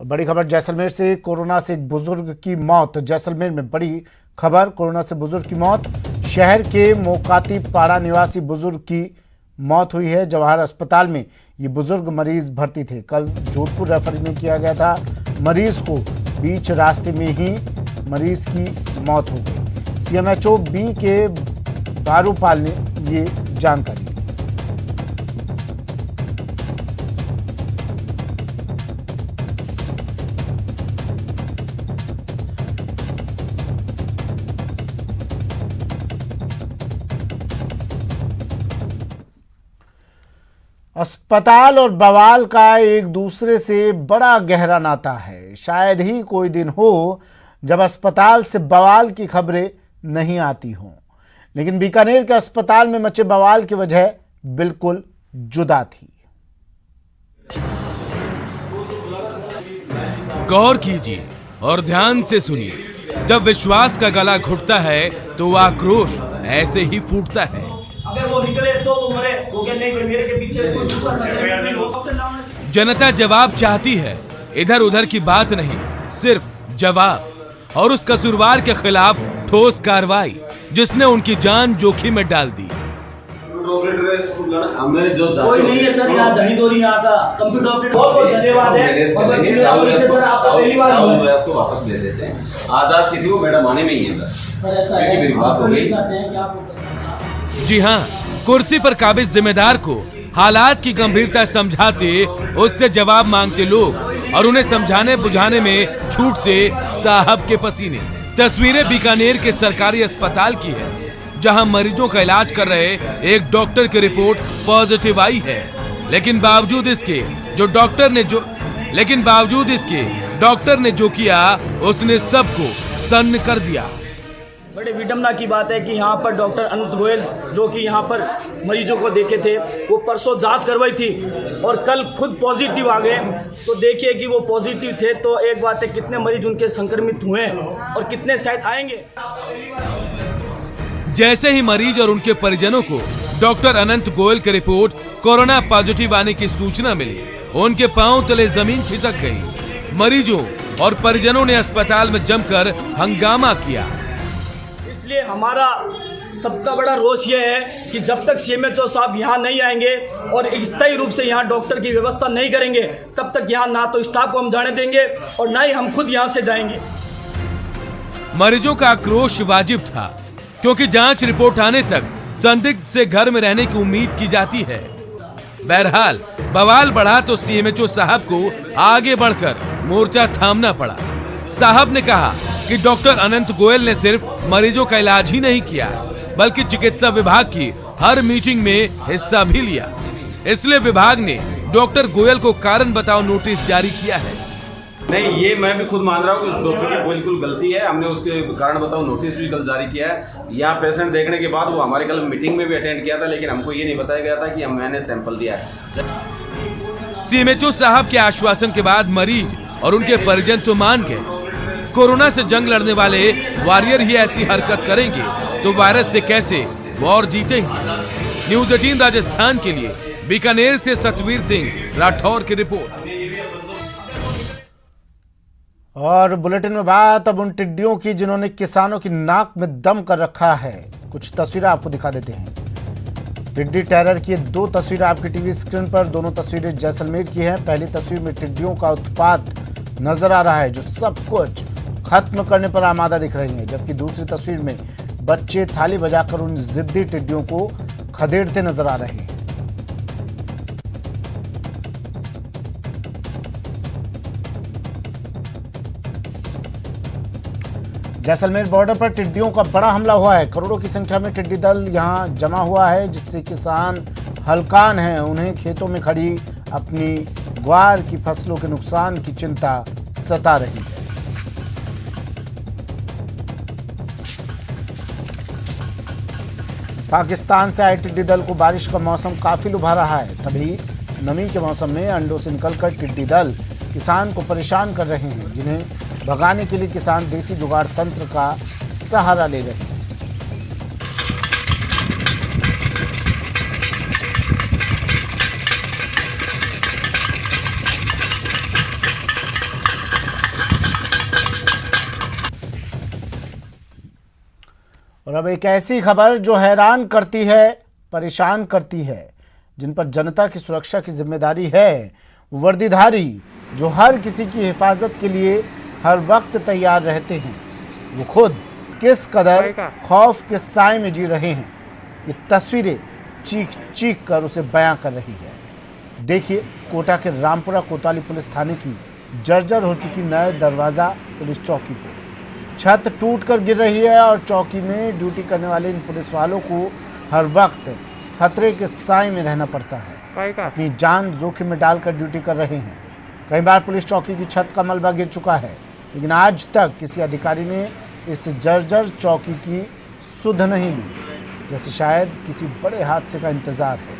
बड़ी खबर जैसलमेर से। कोरोना से एक बुजुर्ग की मौत। जैसलमेर में बड़ी खबर, कोरोना से बुजुर्ग की मौत। शहर के मोकाती पाड़ा निवासी बुजुर्ग की मौत हुई है। जवाहर अस्पताल में ये बुजुर्ग मरीज भर्ती थे। कल जोधपुर रेफर में किया गया था। मरीज को बीच रास्ते में ही मरीज की मौत हो गई। सीएमएचओ बी के बारूपाल ने ये जानकारी दी। अस्पताल और बवाल का एक दूसरे से बड़ा गहरा नाता है। शायद ही कोई दिन हो जब अस्पताल से बवाल की खबरें नहीं आती हों, लेकिन बीकानेर के अस्पताल में मचे बवाल की वजह बिल्कुल जुदा थी। गौर कीजिए और ध्यान से सुनिए। जब विश्वास का गला घुटता है तो वह आक्रोश ऐसे ही फूटता है। अगर वो निकले तो वो मरे, वो क्या नहीं, मेरे के पीछे कोई दूसरा नहीं हो। जनता जवाब चाहती है, इधर उधर की बात नहीं, सिर्फ जवाब, और उस कसूरवार के खिलाफ ठोस कार्रवाई जिसने उनकी जान जोखिम में डाल दी। हमने जो कोई नहीं है सर, यहाँ दही दोरी यहाँ का कंप्यूटर ऑपरेटर बहुत धन्यवाद है। सर आपका पहली बार इसको वापस ले देते हैं। आज की थी वो मैडम आने में ही है बस, मेरी बात हो गई। जी हाँ, कुर्सी पर काबिज जिम्मेदार को हालात की गंभीरता समझाते, उससे जवाब मांगते लोग और उन्हें समझाने बुझाने में छूटते साहब के पसीने। तस्वीरें बीकानेर के सरकारी अस्पताल की है, जहां मरीजों का इलाज कर रहे एक डॉक्टर की रिपोर्ट पॉजिटिव आई है। लेकिन बावजूद इसके डॉक्टर ने जो किया उसने सबको सन्न कर दिया। बड़े विडम्बना की बात है कि यहाँ पर डॉक्टर अनंत गोयल जो कि यहाँ पर मरीजों को देखे थे, वो परसों जांच करवाई थी और कल खुद पॉजिटिव आ गए। तो देखिए कि वो पॉजिटिव थे तो एक बात है, कितने मरीज उनके संक्रमित हुए और कितने शायद आएंगे। जैसे ही मरीज और उनके परिजनों को डॉक्टर अनंत गोयल की रिपोर्ट कोरोना पॉजिटिव आने की सूचना मिली, उनके पांव तले जमीन खिसक गई। मरीजों और परिजनों ने अस्पताल में जमकर हंगामा किया। इसलिए हमारा सबका बड़ा रोष ये है कि जब तक सीएमएचओ साहब यहाँ नहीं आएंगे और स्थायी रूप से यहाँ डॉक्टर की व्यवस्था नहीं करेंगे, तब तक यहाँ ना तो स्टाफ को हम जाने देंगे और ना ही हम खुद यहाँ से जाएंगे। मरीजों का आक्रोश वाजिब था, क्योंकि जांच रिपोर्ट आने तक संदिग्ध से घर में रहने की उम्मीद की जाती है। बहरहाल बवाल बढ़ा तो सीएमएचओ साहब को आगे बढ़कर मोर्चा थामना पड़ा। साहब ने कहा कि डॉक्टर अनंत गोयल ने सिर्फ मरीजों का इलाज ही नहीं किया, बल्कि चिकित्सा विभाग की हर मीटिंग में हिस्सा भी लिया। इसलिए विभाग ने डॉक्टर गोयल को कारण बताओ नोटिस जारी किया है। नहीं, ये मैं भी खुद मान रहा हूँ कि उस डॉक्टर की बिल्कुल गलती है। हमने उसके कारण बताओ नोटिस भी कल जारी किया है। यहाँ पेशेंट देखने के बाद वो हमारे कल मीटिंग में भी अटेंड किया था, लेकिन हमको ये नहीं बताया गया था कि मैंने सैंपल दिया है। सीएमएचओ साहब के आश्वासन के बाद मरीज और उनके परिजन तो मान गए। कोरोना से जंग लड़ने वाले वॉरियर ही ऐसी हरकत करेंगे तो वायरस से कैसे वॉर जीतेंगे। न्यूज़ 18 राजस्थान के लिए बीकानेर से सतवीर सिंह राठौर की रिपोर्ट। और बुलेटिन में बात अब उन टिड्डियों की जिन्होंने किसानों की नाक में दम कर रखा है। कुछ तस्वीरें आपको दिखा देते हैं। टिड्डी टेरर की दो तस्वीरें आपकी टीवी स्क्रीन पर। दोनों तस्वीरें जैसलमेर की हैं। पहली तस्वीर में टिड्डियों का उत्पात नजर आ रहा है, जो सब कुछ खत्म करने पर आमादा दिख रही हैं, जबकि दूसरी तस्वीर में बच्चे थाली बजाकर उन जिद्दी टिड्डियों को खदेड़ते नजर आ रहे हैं। जैसलमेर बॉर्डर पर टिड्डियों का बड़ा हमला हुआ है। करोड़ों की संख्या में टिड्डी दल यहां जमा हुआ है, जिससे किसान हलकान हैं। उन्हें खेतों में खड़ी अपनी ग्वार की फसलों के नुकसान की चिंता सता रही है। पाकिस्तान से आए टिड्डी दल को बारिश का मौसम काफी लुभा रहा है। तभी नमी के मौसम में अंडों से निकलकर टिड्डी दल किसान को परेशान कर रहे हैं, जिन्हें भगाने के लिए किसान देसी जुगाड़ तंत्र का सहारा ले रहे हैं। और अब एक ऐसी खबर जो हैरान करती है, परेशान करती है, जिन पर जनता की सुरक्षा की जिम्मेदारी है, वर्दीधारी जो हर किसी की हिफाजत के लिए हर वक्त तैयार रहते हैं, वो खुद किस कदर खौफ के साए में जी रहे हैं, ये तस्वीरें चीख चीख कर उसे बयां कर रही है। देखिए कोटा के रामपुरा कोतवाली पुलिस थाने की जर्जर हो चुकी नए दरवाजा पुलिस चौकी को। छत टूटकर गिर रही है और चौकी में ड्यूटी करने वाले इन पुलिस वालों को हर वक्त खतरे के साए में रहना पड़ता है। अपनी जान जोखिम में डालकर ड्यूटी कर रहे हैं। कई बार पुलिस चौकी की छत का मलबा गिर चुका है, लेकिन आज तक किसी अधिकारी ने इस जर्जर चौकी की सुध नहीं ली, जैसे शायद किसी बड़े हादसे का इंतजार है।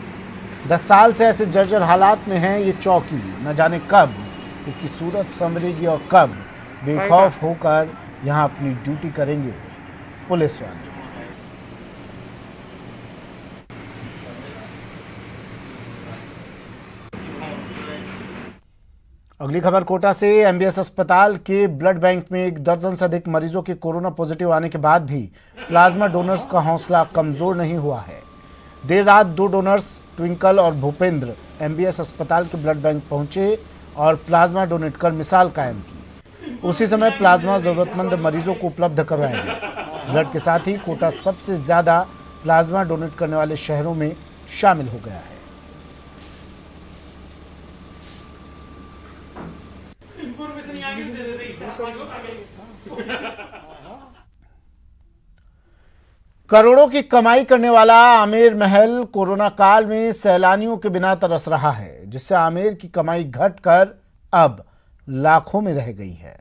10 साल से ऐसे जर्जर हालात में है ये चौकी। न जाने कब इसकी सूरत संवरेगी और कब बेखौफ होकर यहाँ अपनी ड्यूटी करेंगे पुलिस वाले। अगली खबर कोटा से। एमबीएस अस्पताल के ब्लड बैंक में 1 दर्जन से अधिक मरीजों के कोरोना पॉजिटिव आने के बाद भी प्लाज्मा डोनर्स का हौसला कमजोर नहीं हुआ है। देर रात 2 डोनर्स ट्विंकल और भूपेंद्र एमबीएस अस्पताल के ब्लड बैंक पहुंचे और प्लाज्मा डोनेट कर मिसाल कायम की। उसी समय प्लाज्मा जरूरतमंद मरीजों को उपलब्ध करवाया गया। ब्लड के साथ ही कोटा सबसे ज्यादा प्लाज्मा डोनेट करने वाले शहरों में शामिल हो गया है। करोड़ों की कमाई करने वाला आमेर महल कोरोना काल में सैलानियों के बिना तरस रहा है, जिससे आमेर की कमाई घटकर अब लाखों में रह गई है।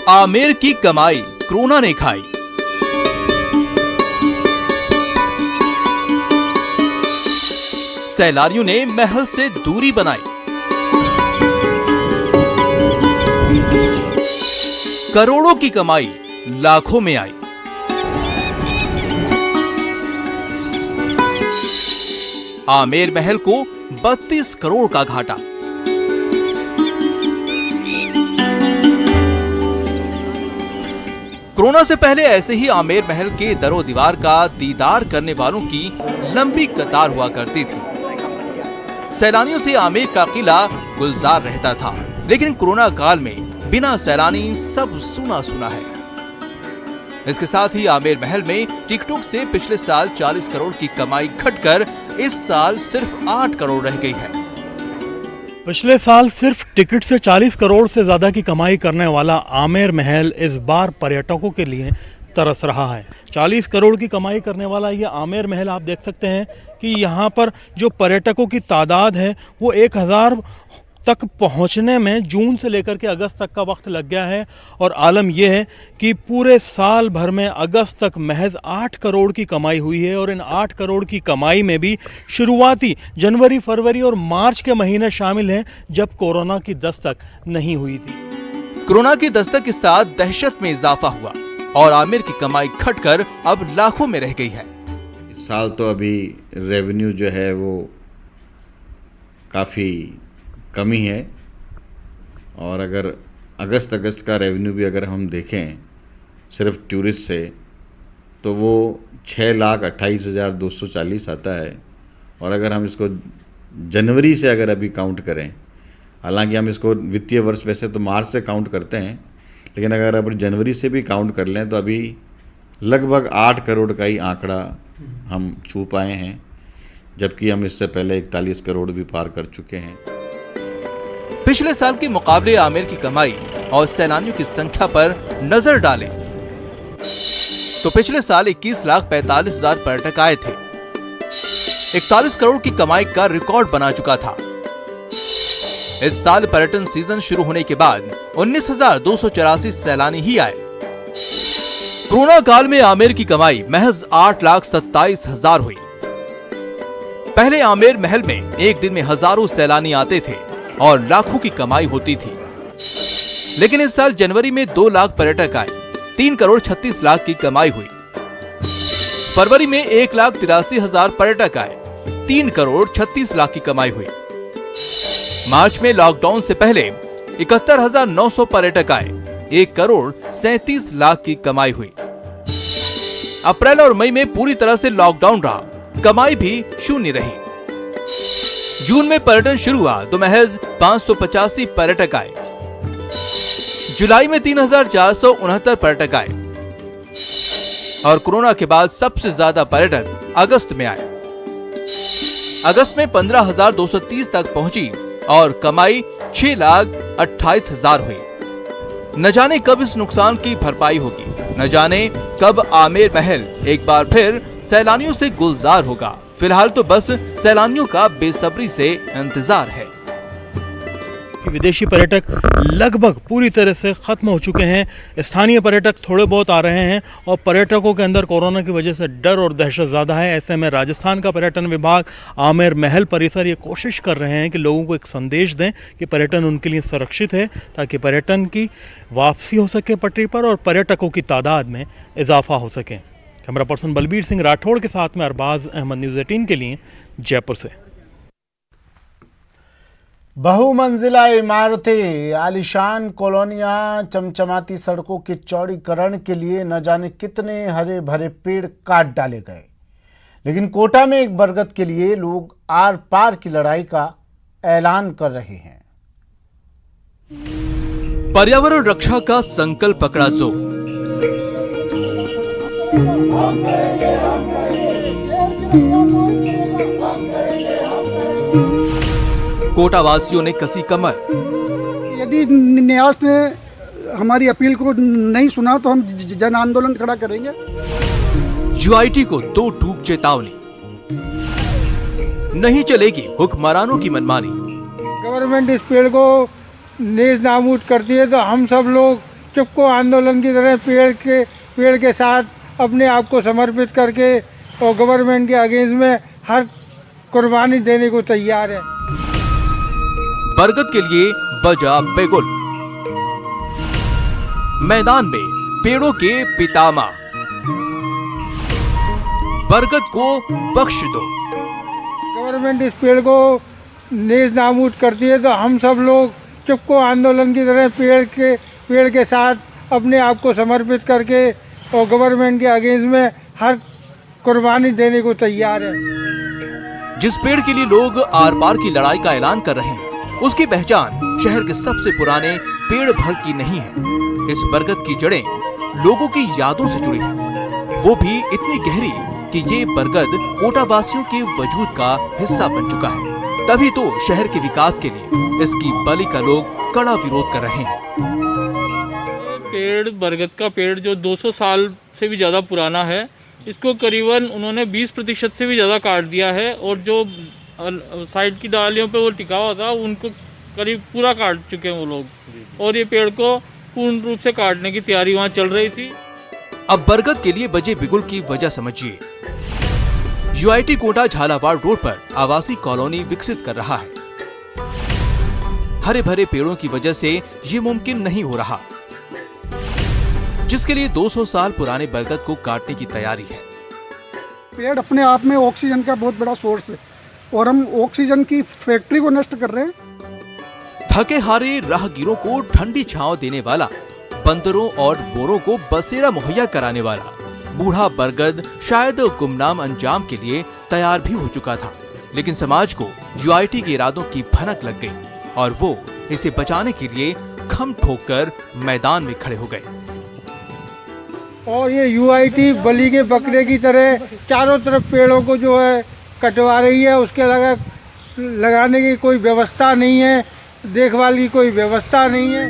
आमेर की कमाई कोरोना ने खाई। सैलानियों ने महल से दूरी बनाई। करोड़ों की कमाई लाखों में आई। आमेर महल को 32 करोड़ का घाटा। कोरोना से पहले ऐसे ही आमेर महल के दरो दीवार का दीदार करने वालों की लंबी कतार हुआ करती थी। सैलानियों से आमेर का किला गुलजार रहता था, लेकिन कोरोना काल में बिना सैलानी सब सुना सुना है। इसके साथ ही आमेर महल में टिकटॉक से पिछले साल 40 करोड़ की कमाई घटकर इस साल सिर्फ 8 करोड़ रह गई है। पिछले साल सिर्फ टिकट से 40 करोड़ से ज्यादा की कमाई करने वाला आमेर महल इस बार पर्यटकों के लिए तरस रहा है। 40 करोड़ की कमाई करने वाला ये आमेर महल आप देख सकते हैं कि यहाँ पर जो पर्यटकों की तादाद है वो 1000 तक पहुंचने में जून से लेकर के अगस्त तक का वक्त लग गया है। और आलम यह है कि पूरे साल भर में अगस्त तक महज 8 करोड़ की कमाई हुई है। और इन 8 करोड़ की कमाई में भी शुरुआती जनवरी, फरवरी और मार्च के महीने शामिल हैं, जब कोरोना की दस्तक नहीं हुई थी। कोरोना की दस्तक के साथ दहशत में इजाफा हुआ और आमेर की कमाई घटकर अब लाखों में रह गई है। इस साल तो अभी रेवेन्यू जो है वो काफ़ी कमी है। और अगर अगस्त का रेवेन्यू भी अगर हम देखें सिर्फ टूरिस्ट से, तो वो 6,28,240 आता है। और अगर हम इसको जनवरी से अगर अभी काउंट करें, हालांकि हम इसको वित्तीय वर्ष वैसे तो मार्च से काउंट करते हैं, लेकिन अगर अब जनवरी से भी काउंट कर लें तो अभी लगभग 8 करोड़ का ही आंकड़ा हम छू पाए हैं, जबकि हम इससे पहले 41 करोड़ भी पार कर चुके हैं। पिछले साल के मुकाबले आमेर की कमाई और सैलानियों की संख्या पर नजर डालें तो पिछले साल 21,45,000 पर्यटक आए थे। 41 करोड़ की कमाई का रिकॉर्ड बना चुका था। इस साल पर्यटन सीजन शुरू होने के बाद 19,284 सैलानी ही आए। कोरोना काल में आमेर की कमाई महज 8,27,000 हुई। पहले आमेर महल में एक दिन में हजारों सैलानी आते थे और लाखों की कमाई होती थी, लेकिन इस साल जनवरी में 2 लाख पर्यटक आए, 3 करोड़ 36 लाख की कमाई हुई। फरवरी में 1,83,000 पर्यटक आए, 3 करोड़ 36 लाख की कमाई हुई। मार्च में लॉकडाउन से पहले 71,900 पर्यटक आए, 1 करोड़ 37 लाख की कमाई हुई। अप्रैल और मई में पूरी तरह से लॉकडाउन रहा, कमाई भी शून्य रही। जून में पर्यटन शुरू हुआ तो महज 585 पर्यटक आए। जुलाई में 3469 पर्यटक आए और कोरोना के बाद सबसे ज्यादा पर्यटक अगस्त में आए। अगस्त में 15,230 तक पहुंची और कमाई 6,28,000 हुई। न जाने कब इस नुकसान की भरपाई होगी, न जाने कब आमेर महल एक बार फिर सैलानियों से गुलजार होगा। फिलहाल तो बस सैलानियों का बेसब्री से इंतजार है। विदेशी पर्यटक लगभग पूरी तरह से खत्म हो चुके हैं। स्थानीय पर्यटक थोड़े बहुत आ रहे हैं और पर्यटकों के अंदर कोरोना की वजह से डर और दहशत ज़्यादा है। ऐसे में राजस्थान का पर्यटन विभाग आमेर महल परिसर ये कोशिश कर रहे हैं कि लोगों को एक संदेश दें कि पर्यटन उनके लिए सुरक्षित है, ताकि पर्यटन की वापसी हो सके पटरी पर और पर्यटकों की तादाद में इजाफा हो सके। कैमरा पर्सन बलबीर सिंह राठौड़ के साथ में अरबाज अहमद, न्यूज़ 18 के लिए जयपुर से। बहुमंजिला इमारतें, आलीशान कॉलोनियां, चमचमाती सड़कों के चौड़ीकरण के लिए न जाने कितने हरे भरे पेड़ काट डाले गए, लेकिन कोटा में एक बरगद के लिए लोग आर पार की लड़ाई का ऐलान कर रहे हैं। पर्यावरण रक्षा का संकल्प पकड़ा जोर। कोटा वासियों ने कसी कमर। यदि न्यास ने हमारी अपील को नहीं सुना तो हम जन आंदोलन खड़ा करेंगे। यूआईटी को 2 टूक चेतावनी, नहीं चलेगी हुक्मरानों की मनमानी। गवर्नमेंट इस पेड़ को नेज नाबूद करती है तो हम सब लोग चुपको आंदोलन की तरह पेड़ के साथ अपने आप को समर्पित करके और गवर्नमेंट के अगेंस्ट में हर कुर्बानी देने को तैयार है। बरगद के लिए बजा बेगुल, मैदान में पेड़ों के पितामह, बरगद को बख्श दो। गवर्नमेंट इस पेड़ को नेज नाबूद करती है तो हम सब लोग चुपको आंदोलन की तरह पेड़ के साथ अपने आप को समर्पित करके और गवर्नमेंट के अगेंस्ट में हर कुर्बानी देने को तैयार है। जिस पेड़ के लिए लोग आर पार की लड़ाई का ऐलान कर रहे हैं, उसकी पहचान शहर के सबसे पुराने पेड़ भर की नहीं है। इस बरगद की जड़ें लोगों की यादों से जुड़ी हैं, वो भी इतनी गहरी कि ये बरगद कोटा वासियों के वजूद का हिस्सा बन चुका है। तभी तो शहर के विकास के लिए इसकी बलि का लोग कड़ा विरोध कर रहे हैं। पेड़ बरगद का पेड़ जो 200 साल से भी ज़्यादा पुराना है, इसको करीबन उन्होंने 20% से भी ज़्यादा काट दिया है और जो साइड की डालियों पे वो टिका हुआ था उनको करीब पूरा काट चुके हैं वो लोग, और ये पेड़ को पूर्ण रूप से काटने की तैयारी वहाँ चल रही थी। अब बरगद के लिए बजे बिगुल की वजह समझिए। यूआईटी कोटा झालावाड़ रोड पर आवासीय कॉलोनी विकसित कर रहा है। हरे भरे पेड़ों की वजह से ये मुमकिन नहीं हो रहा, जिसके लिए 200 साल पुराने बरगद को काटने की तैयारी है। पेड़ अपने आप में ऑक्सीजन का बहुत बड़ा सोर्स है और हम ऑक्सीजन की फैक्ट्री को नष्ट कर रहे हैं। थके हारे राहगीरों को ठंडी छांव देने वाला, बंदरों और बोरों को बसेरा मुहैया कराने वाला बूढ़ा बरगद शायद गुमनाम अंजाम के लिए तैयार भी हो चुका था, लेकिन समाज को यूआईटी के इरादों की भनक लग गई और वो इसे बचाने के लिए खम ठोक कर मैदान में खड़े हो गए। और ये यूआईटी बलि के बकरे की तरह चारों तरफ पेड़ों को जो है कटवा रही है, उसके लगाने की कोई व्यवस्था नहीं है, देखभाल की कोई व्यवस्था नहीं है।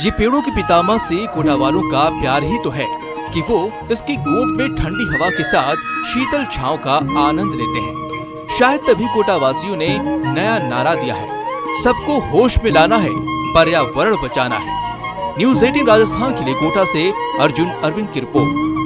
ये पेड़ों के पितामह से कोटा वालों का प्यार ही तो है कि वो इसकी गोद में ठंडी हवा के साथ शीतल छांव का आनंद लेते हैं। शायद तभी कोटा वासियों ने नया नारा दिया है, सबको होश में लाना है, पर्यावरण बचाना है। न्यूज़ 18 राजस्थान के लिए कोटा से अर्जुन अरविंद की रिपोर्ट।